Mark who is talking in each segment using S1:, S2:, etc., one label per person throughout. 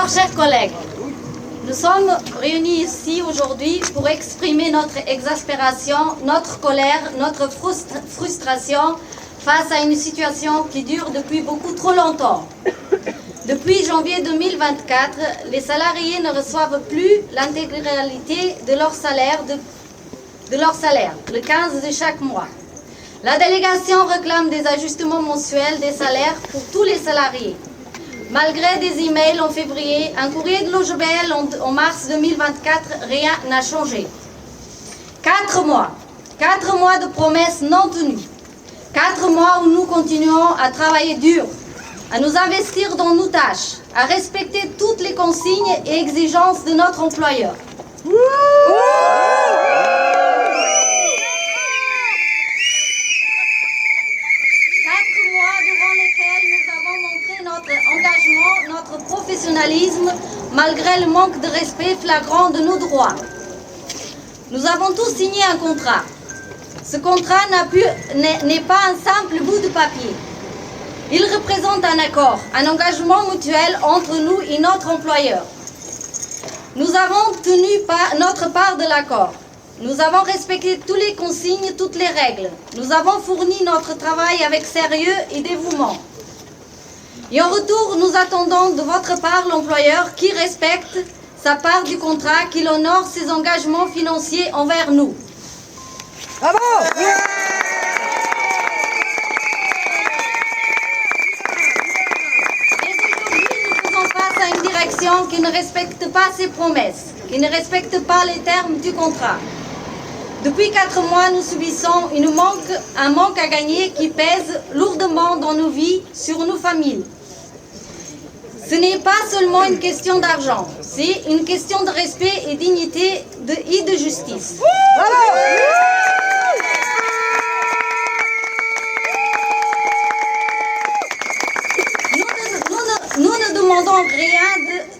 S1: Alors, chers collègues, nous sommes réunis ici aujourd'hui pour exprimer notre exaspération, notre colère, notre frustration face à une situation qui dure depuis beaucoup trop longtemps. Depuis janvier 2024, les salariés ne reçoivent plus l'intégralité de leur salaire, le 15 de chaque mois. La délégation réclame des ajustements mensuels des salaires pour tous les salariés. Malgré des emails en février, un courrier de l'OGBL en mars 2024, rien n'a changé. 4 mois de promesses non tenues. 4 mois où nous continuons à travailler dur, à nous investir dans nos tâches, à respecter toutes les consignes et exigences de notre employeur. 4 mois durant lesquels nous avons montré notre engagement, notre professionnalisme, malgré le manque de respect flagrant de nos droits. Nous avons tous signé un contrat. Ce contrat n'est pas un simple bout de papier. Il représente un accord, un engagement mutuel entre nous et notre employeur. Nous avons tenu notre part de l'accord. Nous avons respecté toutes les consignes, toutes les règles. Nous avons fourni notre travail avec sérieux et dévouement. Et en retour, nous attendons de votre part l'employeur qui respecte sa part du contrat, qu'il honore ses engagements financiers envers nous.
S2: Bravo!
S1: À une direction qui ne respecte pas ses promesses, qui ne respecte pas les termes du contrat. Depuis 4 mois, nous subissons un manque à gagner qui pèse lourdement dans nos vies, sur nos familles. Ce n'est pas seulement une question d'argent, c'est une question de respect et dignité et de justice.
S2: Bravo!
S1: Nous ne demandons rien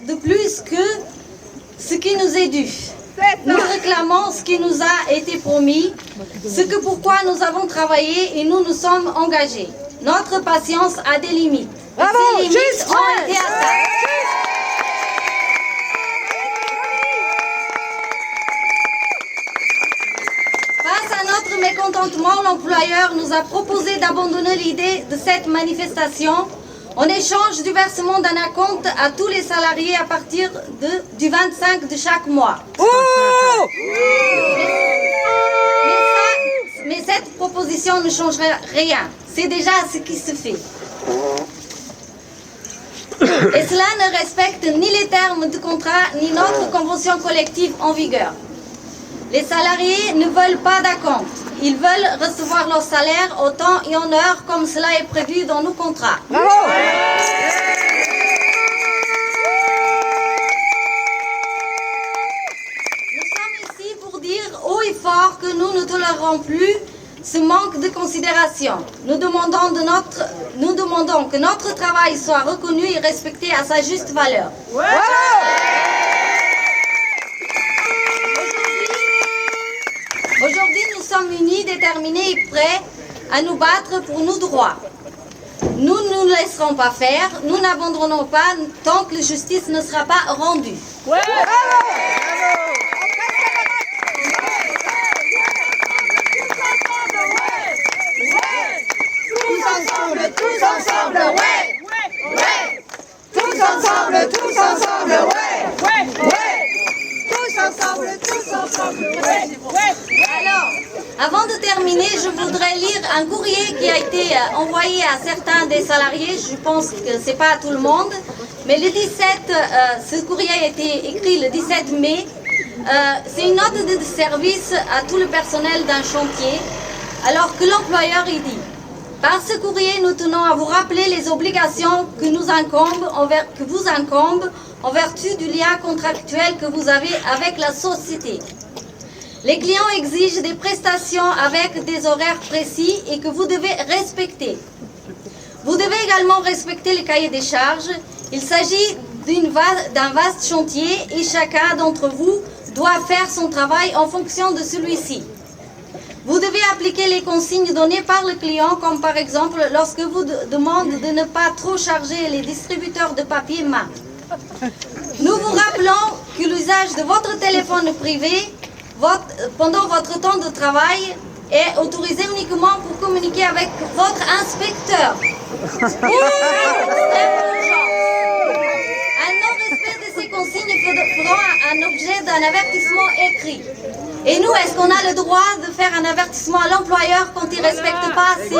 S1: de plus que ce qui nous est dû. Nous réclamons ce qui nous a été promis, pourquoi nous avons travaillé et nous nous sommes engagés. Notre patience a des limites.
S2: Bravo,
S1: et ces limites ont été atteintes. Face à notre mécontentement, l'employeur nous a proposé d'abandonner l'idée de cette manifestation en échange du versement d'un acompte à tous les salariés à partir du 25 de chaque mois.
S2: Oh!
S1: Mais cette proposition ne changera rien. C'est déjà ce qui se fait. Et cela ne respecte ni les termes du contrat, ni notre convention collective en vigueur. Les salariés ne veulent pas d'acompte. Ils veulent recevoir leur salaire au temps et en heure comme cela est prévu dans nos contrats.
S2: Bravo!
S1: Nous sommes ici pour dire haut et fort que nous ne tolérerons plus ce manque de considération. Nous demandons que notre travail soit reconnu et respecté à sa juste valeur. Aujourd'hui, nous sommes unis, déterminés et prêts à nous battre pour nos droits. Nous ne nous laisserons pas faire, nous n'abandonnerons pas tant que la justice ne sera pas rendue.
S2: Tous ensemble, ouais! Tous ensemble, ouais! Tous ensemble, ouais!
S1: Alors, avant de terminer, je voudrais lire un courrier qui a été envoyé à certains des salariés. Je pense que ce n'est pas à tout le monde. Mais le 17, ce courrier a été écrit le 17 mai. C'est une note de service à tout le personnel d'un chantier. Alors que l'employeur y dit: par ce courrier, nous tenons à vous rappeler les obligations que vous incombent en vertu du lien contractuel que vous avez avec la société. Les clients exigent des prestations avec des horaires précis et que vous devez respecter. Vous devez également respecter le cahier des charges. Il s'agit d'un vaste chantier et chacun d'entre vous doit faire son travail en fonction de celui-ci. Vous devez appliquer les consignes données par le client, comme par exemple lorsque vous demande de ne pas trop charger les distributeurs de papier main. Nous vous rappelons que l'usage de votre téléphone privé pendant votre temps de travail est autorisé uniquement pour communiquer avec votre inspecteur. Un non-respect de ces consignes fera un objet d'un avertissement écrit. Et nous, est-ce qu'on a le droit de faire un avertissement à l'employeur quand il ne respecte pas ces...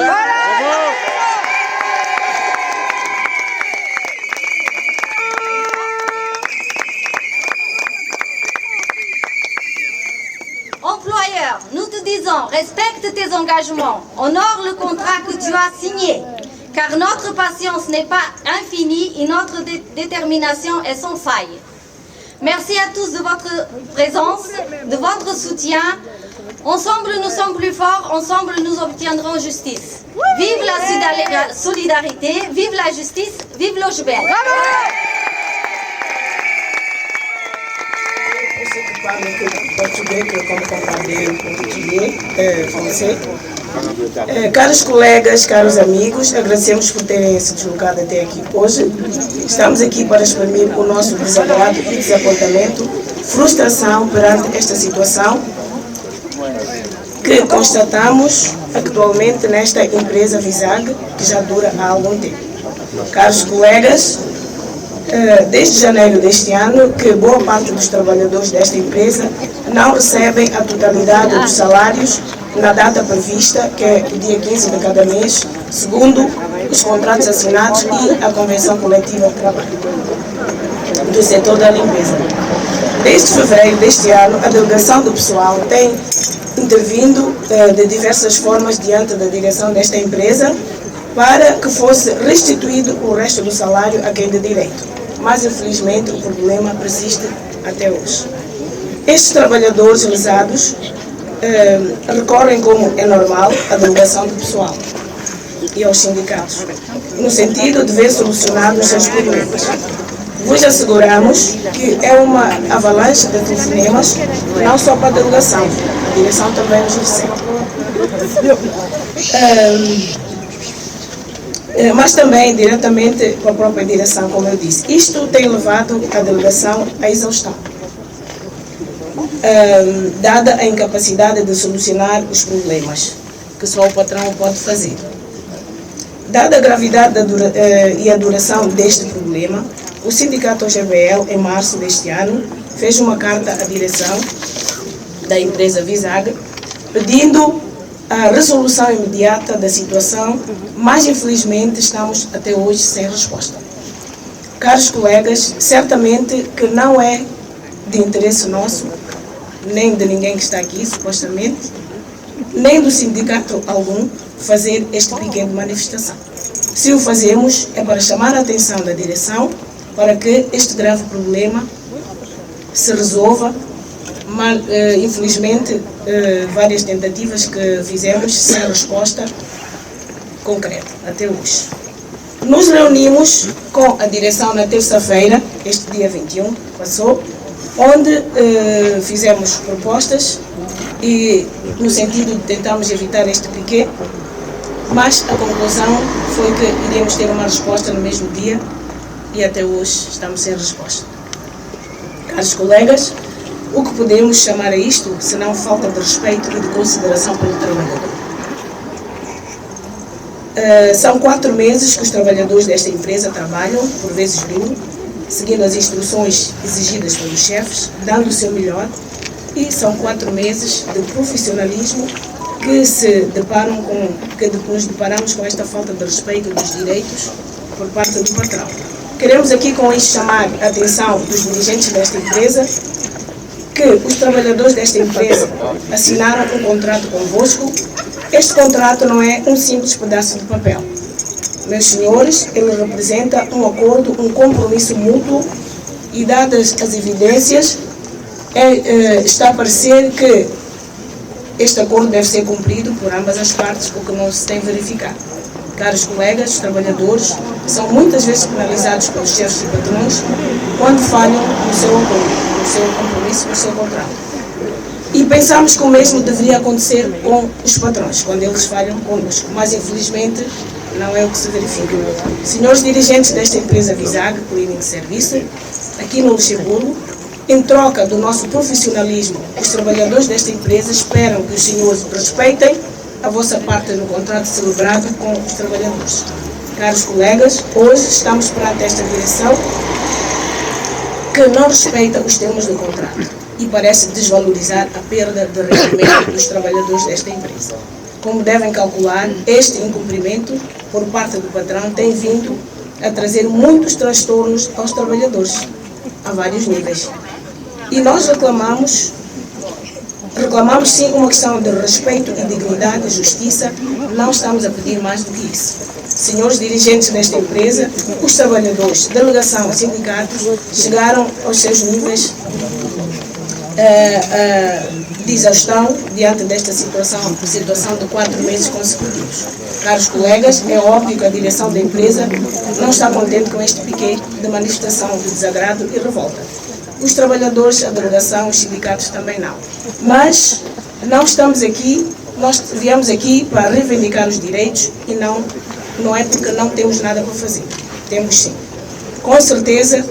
S1: Employeur, nous te disons, respecte tes engagements, honore le contrat que tu as signé, car notre patience n'est pas infinie et notre détermination est sans faille. Merci à tous de votre présence, de votre soutien. Ensemble, nous sommes plus forts, ensemble, nous obtiendrons justice. Vive la solidarité, vive la justice, vive l'OGBL.
S3: Português, que eu como compreender português, francês. Caros colegas, caros amigos, agradecemos por terem se deslocado até aqui hoje. Estamos aqui para exprimir o nosso desagrado e desapontamento, frustração perante esta situação que constatamos atualmente nesta empresa Visag, que já dura há algum tempo. Caros colegas, desde janeiro deste ano, que boa parte dos trabalhadores desta empresa não recebem a totalidade dos salários na data prevista, que é o dia 15 de cada mês, segundo os contratos assinados e a Convenção Coletiva de Trabalho do setor da limpeza. Desde fevereiro deste ano, a delegação do pessoal tem intervindo de diversas formas diante da direção desta empresa para que fosse restituído o resto do salário a quem de direito. Mas, infelizmente, o problema persiste até hoje. Estes trabalhadores lesados recorrem, como é normal, à delegação do pessoal e aos sindicatos, no sentido de ver solucionados os seus problemas. Vos asseguramos que é uma avalanche de telefonemas, não só para a delegação, a direção também nos recebe. Mas também diretamente para a própria direção, como eu disse. Isto tem levado a delegação à exaustão, dada a incapacidade de solucionar os problemas, que só o patrão pode fazer. Dada a gravidade e a duração deste problema, o sindicato OGBL, em março deste ano, fez uma carta à direção da empresa Visag, pedindo a resolução imediata da situação, mas infelizmente estamos até hoje sem resposta. Caros colegas, certamente que não é de interesse nosso, nem de ninguém que está aqui, supostamente, nem do sindicato algum, fazer este pequeno manifestação. Se o fazemos, é para chamar a atenção da direção para que este grave problema se resolva. Mas, infelizmente, várias tentativas que fizemos sem resposta concreta até hoje. Nos reunimos com a direção na terça-feira, este dia 21, passou, onde fizemos propostas e no sentido de tentarmos evitar este piquete, mas a conclusão foi que iríamos ter uma resposta no mesmo dia e até hoje estamos sem resposta. Caros colegas, o que podemos chamar a isto, senão falta de respeito e de consideração pelo trabalhador? São 4 meses que os trabalhadores desta empresa trabalham, por vezes duro, seguindo as instruções exigidas pelos chefes, dando o seu melhor, e são 4 meses de profissionalismo que nos deparamos com esta falta de respeito dos direitos por parte do patrão. Queremos aqui com isto chamar a atenção dos dirigentes desta empresa que os trabalhadores desta empresa assinaram um contrato convosco. Este contrato não é um simples pedaço de papel. Meus senhores, ele representa um acordo, um compromisso mútuo e, dadas as evidências, está a parecer que este acordo deve ser cumprido por ambas as partes, o que não se tem verificado. Caros colegas, os trabalhadores são muitas vezes penalizados pelos chefes e patrões quando falham no seu acordo, no seu compromisso, no seu contrato. E pensamos que o mesmo deveria acontecer com os patrões, quando eles falham connosco, mas infelizmente não é o que se verifica. Senhores dirigentes desta empresa Visag Cleaning Service, aqui no Luxemburgo. Em troca do nosso profissionalismo, os trabalhadores desta empresa esperam que os senhores respeitem a vossa parte no contrato celebrado com os trabalhadores. Caros colegas, hoje estamos perante esta direção que não respeita os termos do contrato e parece desvalorizar a perda de rendimento dos trabalhadores desta empresa. Como devem calcular, este incumprimento por parte do patrão tem vindo a trazer muitos transtornos aos trabalhadores, a vários níveis. E nós reclamamos sim uma questão de respeito e dignidade, justiça, não estamos a pedir mais do que isso. Senhores dirigentes desta empresa, os trabalhadores, delegação, sindicatos, chegaram aos seus níveis de exaustão diante desta situação de 4 meses consecutivos. Caros colegas, é óbvio que a direção da empresa não está contente com este piquete de manifestação de desagrado e revolta. Os trabalhadores, a delegação, os sindicatos também não. Mas não estamos aqui, nós viemos aqui para reivindicar os direitos e não é porque não temos nada para fazer. Temos sim. Com certeza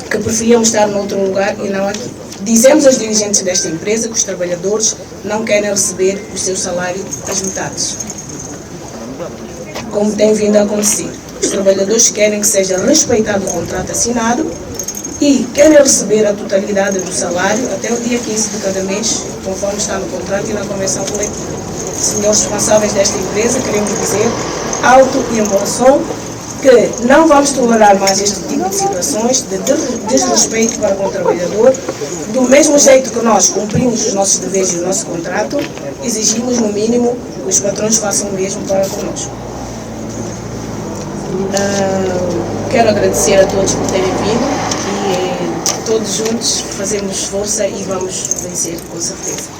S3: que preferíamos estar noutro lugar e não aqui. Dizemos aos dirigentes desta empresa que os trabalhadores não querem receber o seu salário às metades, como tem vindo a acontecer. Os trabalhadores querem que seja respeitado o contrato assinado e querem receber a totalidade do salário até o dia 15 de cada mês, conforme está no contrato e na convenção coletiva. Senhores responsáveis desta empresa, queremos dizer, alto e em bom som, que não vamos tolerar mais este tipo de situações de desrespeito para com o trabalhador. Do mesmo jeito que nós cumprimos os nossos deveres e o nosso contrato, exigimos no mínimo que os patrões façam o mesmo para conosco. Quero agradecer a todos por terem vindo e todos juntos fazemos força e vamos vencer, com certeza.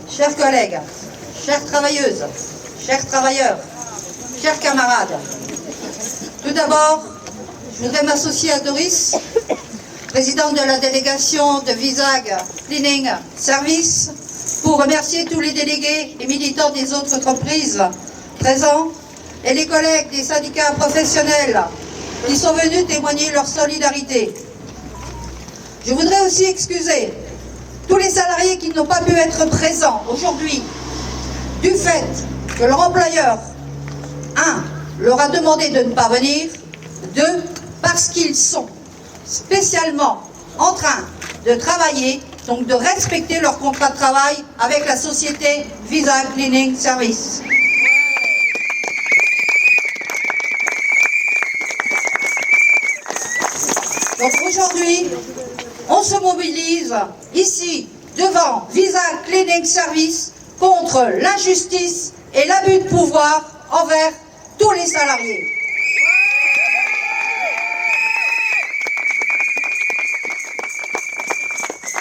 S4: Chers collègues, chères travailleuses, chers travailleurs, chers camarades, tout d'abord, je voudrais m'associer à Doris, présidente de la délégation de Visag Cleaning Service, pour remercier tous les délégués et militants des autres entreprises présents et les collègues des syndicats professionnels qui sont venus témoigner leur solidarité. Je voudrais aussi excuser tous les salariés qui n'ont pas pu être présents aujourd'hui du fait que leur employeur, 1, leur a demandé de ne pas venir, 2, parce qu'ils sont spécialement en train de travailler, donc de respecter leur contrat de travail avec la société Visag Cleaning Service. Donc aujourd'hui, on se mobilise ici devant Visag Cleaning Service contre l'injustice et l'abus de pouvoir envers tous les salariés.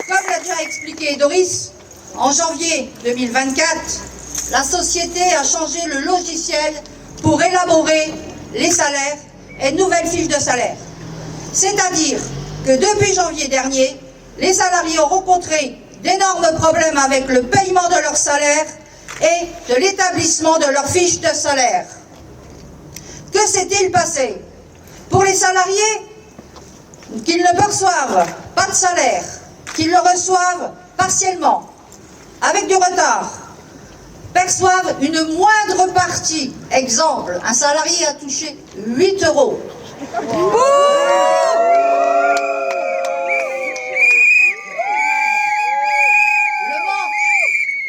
S4: Comme l'a déjà expliqué Doris, en janvier 2024, la société a changé le logiciel pour élaborer les salaires et nouvelles fiches de salaire. C'est-à-dire que depuis janvier dernier, les salariés ont rencontré d'énormes problèmes avec le paiement de leur salaire et de l'établissement de leurs fiches de salaire. Que s'est-il passé? Pour les salariés, qu'ils ne perçoivent pas de salaire, qu'ils le reçoivent partiellement, avec du retard, perçoivent une moindre partie. Exemple, un salarié a touché 8 €.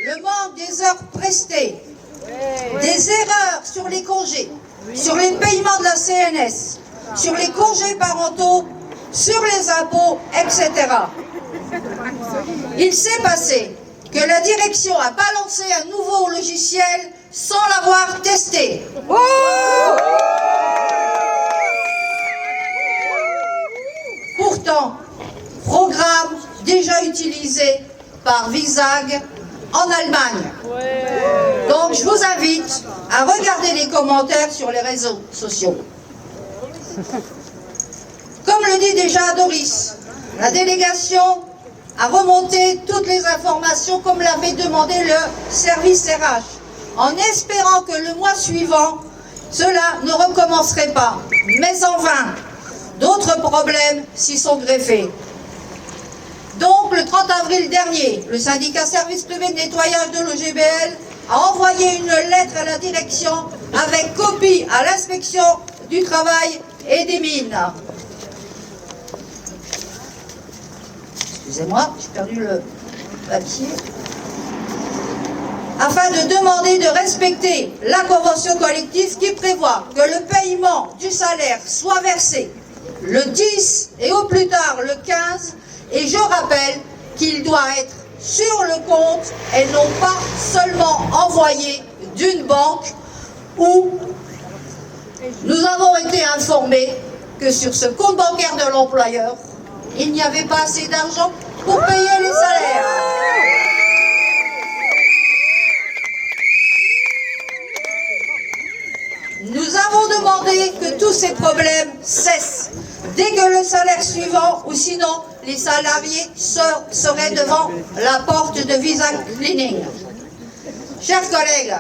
S4: Le manque des heures prestées, des erreurs sur les congés, sur les paiements de la CNS, sur les congés parentaux, sur les impôts, etc. Il s'est passé que la direction a balancé un nouveau logiciel sans l'avoir testé. Pourtant, programme déjà utilisé par Visag en Allemagne. Donc je vous invite à regarder les commentaires sur les réseaux sociaux. Comme Comme le dit déjà Doris, la délégation a remonté toutes les informations comme l'avait demandé le service RH, en espérant que le mois suivant, cela ne recommencerait pas. Mais en vain, d'autres problèmes s'y sont greffés. Donc, le 30 avril dernier, le syndicat service privé de nettoyage de l'OGBL a envoyé une lettre à la direction avec copie à l'inspection du travail et des mines. Excusez-moi, j'ai perdu le papier. Afin de demander de respecter la convention collective qui prévoit que le paiement du salaire soit versé le 10 et au plus tard le 15, et je rappelle qu'il doit être sur le compte et non pas seulement envoyé d'une banque où nous avons été informés que sur ce compte bancaire de l'employeur, il n'y avait pas assez d'argent pour payer les salaires. Nous avons demandé que tous ces problèmes cessent dès que le salaire suivant, ou sinon les salariés seraient devant la porte de Visa Cleaning. Chers collègues,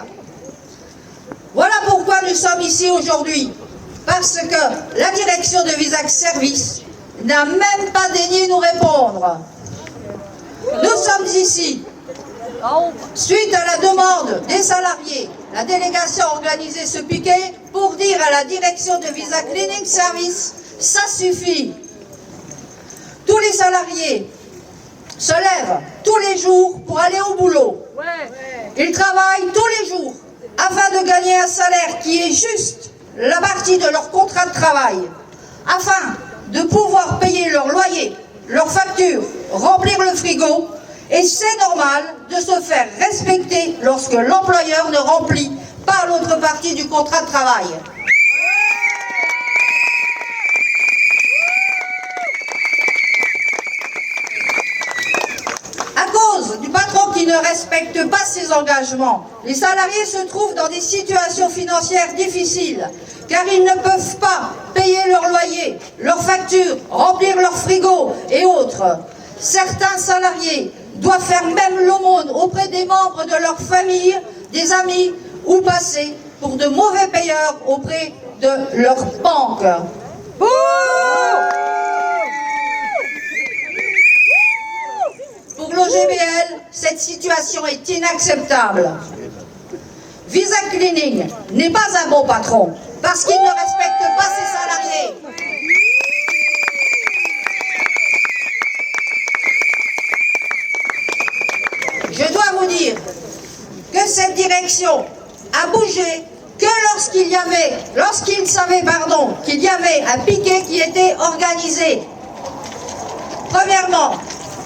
S4: voilà pourquoi nous sommes ici aujourd'hui. Parce que la direction de Visa Service n'a même pas daigné nous répondre. Nous sommes ici suite à la demande des salariés. La délégation a organisé ce piquet pour dire à la direction de Visa Cleaning Service, ça suffit. Tous les salariés se lèvent tous les jours pour aller au boulot. Ils travaillent tous les jours afin de gagner un salaire qui est juste la partie de leur contrat de travail, afin de pouvoir payer leur loyer, leurs factures, remplir le frigo. Et c'est normal de se faire respecter lorsque l'employeur ne remplit pas l'autre partie du contrat de travail. À cause du patron qui ne respecte pas ses engagements, les salariés se trouvent dans des situations financières difficiles, car ils ne peuvent pas payer leur loyer, leurs factures, remplir leur frigo et autres. Certains salariés doivent faire même l'aumône auprès des membres de leur famille, des amis ou passer pour de mauvais payeurs auprès de leur banque. Pour l'OGBL, cette situation est inacceptable. Visa Cleaning n'est pas un bon patron parce qu'il ne respecte pas ses salariés. Je dois vous dire que cette direction a bougé que lorsqu'il savait qu'il y avait un piquet qui était organisé. Premièrement,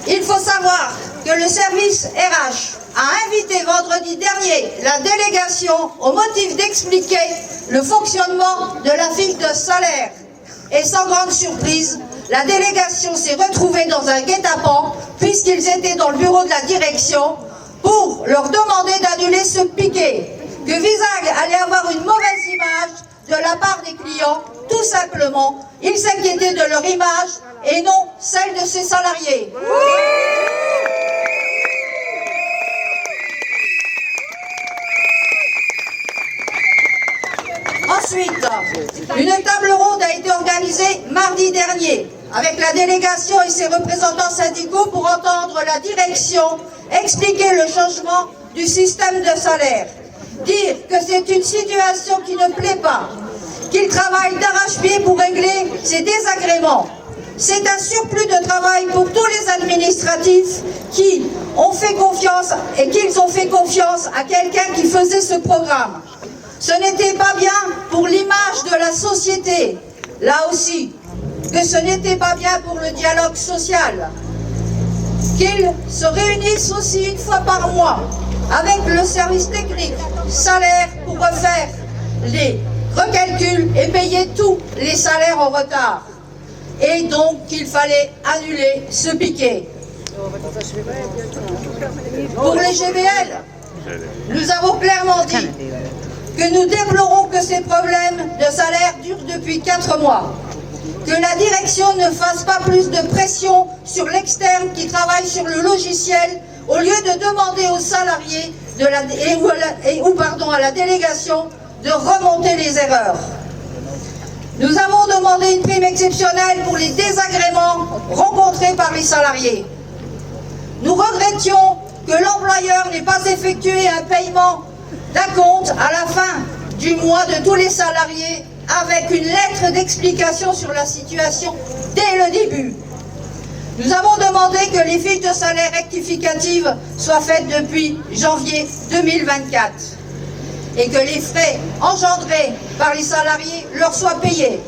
S4: il faut savoir que le service RH a invité vendredi dernier la délégation au motif d'expliquer le fonctionnement de la fiche de salaire. Et sans grande surprise, la délégation s'est retrouvée dans un guet-apens puisqu'ils étaient dans le bureau de la direction pour leur demander d'annuler ce piquet, que Visag allait avoir une mauvaise image de la part des clients. Tout simplement, ils s'inquiétaient de leur image et non celle de ses salariés. Ensuite, une table ronde a été organisée mardi dernier avec la délégation et ses représentants syndicaux pour entendre la direction expliquer le changement du système de salaire. Dire que c'est une situation qui ne plaît pas, qu'ils travaillent d'arrache-pied pour régler ces désagréments. C'est un surplus de travail pour tous les administratifs qui ont fait confiance et qu'ils ont fait confiance à quelqu'un qui faisait ce programme. Ce n'était pas bien pour l'image de la société, là aussi, que ce n'était pas bien pour le dialogue social. Qu'ils se réunissent aussi une fois par mois avec le service technique, salaire pour refaire les recalculs et payer tous les salaires en retard. Et donc qu'il fallait annuler ce piquet. Pour les GBL, nous avons clairement dit que nous déplorons que ces problèmes de salaire durent depuis 4 mois. que la direction ne fasse pas plus de pression sur l'externe qui travaille sur le logiciel au lieu de demander aux salariés à la délégation de remonter les erreurs. Nous avons demandé une prime exceptionnelle pour les désagréments rencontrés par les salariés. Nous regrettions que l'employeur n'ait pas effectué un paiement d'acompte à la fin du mois de tous les salariés avec une lettre d'explication sur la situation dès le début. Nous avons demandé que les fiches de salaire rectificatives soient faites depuis janvier 2024 et que les frais engendrés par les salariés leur soient payés.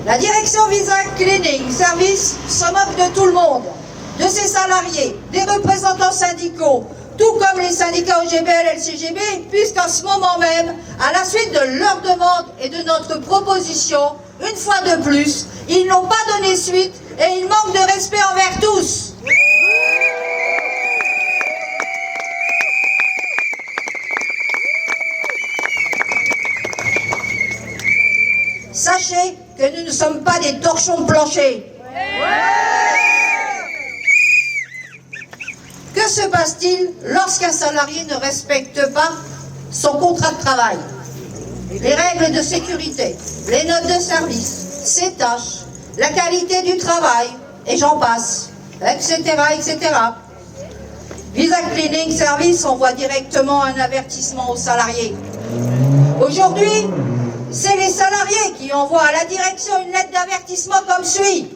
S4: La direction Visa Cleaning Service se moque de tout le monde, de ses salariés, des représentants syndicaux, tout comme les syndicats OGBL et LCGB, puisqu'en ce moment même, à la suite de leur demande et de notre proposition, une fois de plus, ils n'ont pas donné suite et ils manquent de respect envers tous. Sachez que nous ne sommes pas des torchons de plancher. Que se passe-t-il lorsqu'un salarié ne respecte pas son contrat de travail? Les règles de sécurité, les notes de service, ses tâches, la qualité du travail, et j'en passe, etc., etc. Visa Cleaning Service envoie directement un avertissement aux salariés. Aujourd'hui, c'est les salariés qui envoient à la direction une lettre d'avertissement comme suit.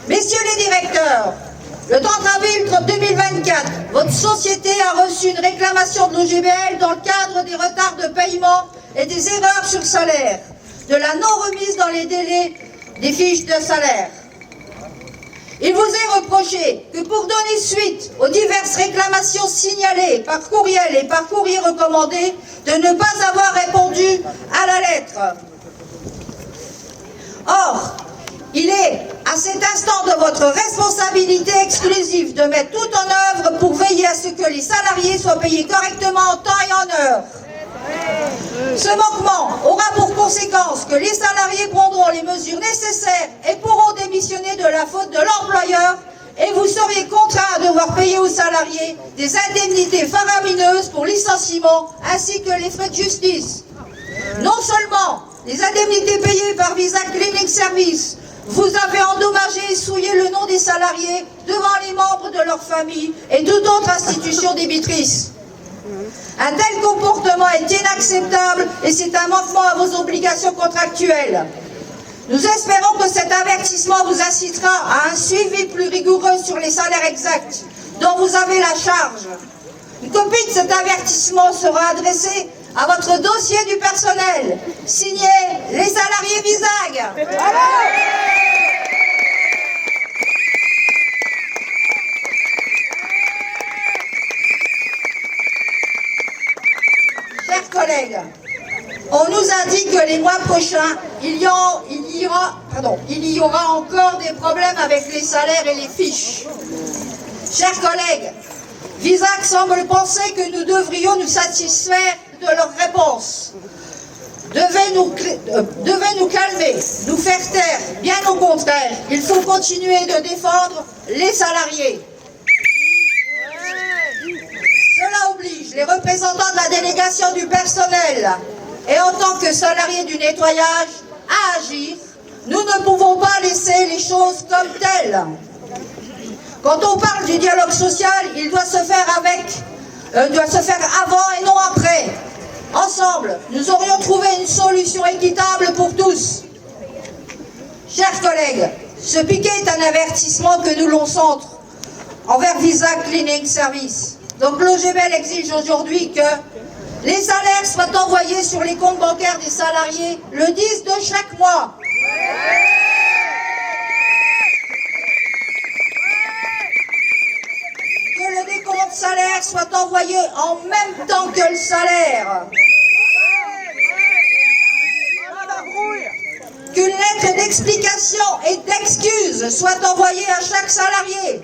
S4: Messieurs les directeurs, le 30 avril 2024, votre société a reçu une réclamation de l'OGBL dans le cadre des retards de paiement et des erreurs sur salaire, de la non-remise dans les délais des fiches de salaire. Il vous est reproché que pour donner suite aux diverses réclamations signalées par courriel et par courrier recommandé, de ne pas avoir répondu à la lettre. Or, il est à cet instant de votre responsabilité exclusive de mettre tout en œuvre pour veiller à ce que les salariés soient payés correctement en temps et en heure. Ce manquement aura pour conséquence que les salariés prendront les mesures nécessaires et pourront démissionner de la faute de l'employeur et vous seriez contraint à devoir payer aux salariés des indemnités faramineuses pour licenciement ainsi que les frais de justice. Non seulement les indemnités payées par Visa Cleaning Service, vous avez endommagé et souillé le nom des salariés devant les membres de leur famille et toute autre institution débitrice. Un tel comportement est inacceptable et c'est un manquement à vos obligations contractuelles. Nous espérons que cet avertissement vous incitera à un suivi plus rigoureux sur les salaires exacts dont vous avez la charge. Une copie de cet avertissement sera adressée à votre dossier du personnel, signé les salariés Visag. Chers collègues, on nous a dit que les mois prochains, il y aura encore des problèmes avec les salaires et les fiches. Chers collègues, Visag semble penser que nous devrions nous satisfaire de leurs réponses. Devait nous calmer, nous faire taire. Bien au contraire, il faut continuer de défendre les salariés. Cela oblige les représentants de la délégation du personnel et en tant que salariés du nettoyage à agir. Nous ne pouvons pas laisser les choses comme telles. Quand on parle du dialogue social, il doit se faire avant et non après. Ensemble, nous aurions trouvé une solution équitable pour tous. Chers collègues, ce piquet est un avertissement que nous lançons envers Visa Cleaning Service. Donc l'OGBL exige aujourd'hui que les salaires soient envoyés sur les comptes bancaires des salariés le 10 de chaque mois. Que le décompte salaire soit envoyé en même temps que le salaire. Qu'une lettre d'explication et d'excuse soit envoyée à chaque salarié.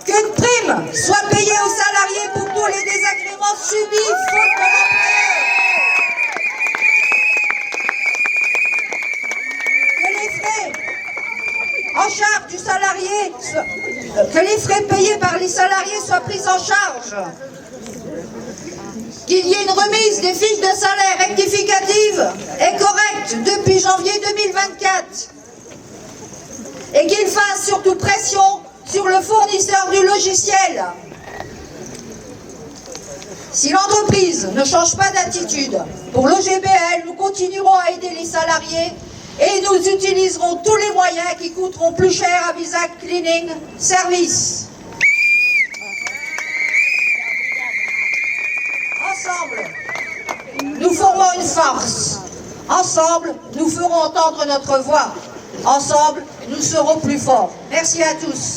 S4: Qu'une prime soit payée aux salariés pour tous les désagréments subis faute de l'employeur. en charge du salarié, que les frais payés par les salariés soient pris en charge, qu'il y ait une remise des fiches de salaire rectificatives et correctes depuis janvier 2024 et qu'il fasse surtout pression sur le fournisseur du logiciel. Si l'entreprise ne change pas d'attitude, pour l'OGBL, nous continuerons à aider les salariés et nous utiliserons tous les moyens qui coûteront plus cher à Bisac Cleaning Service. Ensemble, nous formons une force. Ensemble, nous ferons entendre notre voix. Ensemble, nous serons plus forts. Merci à tous.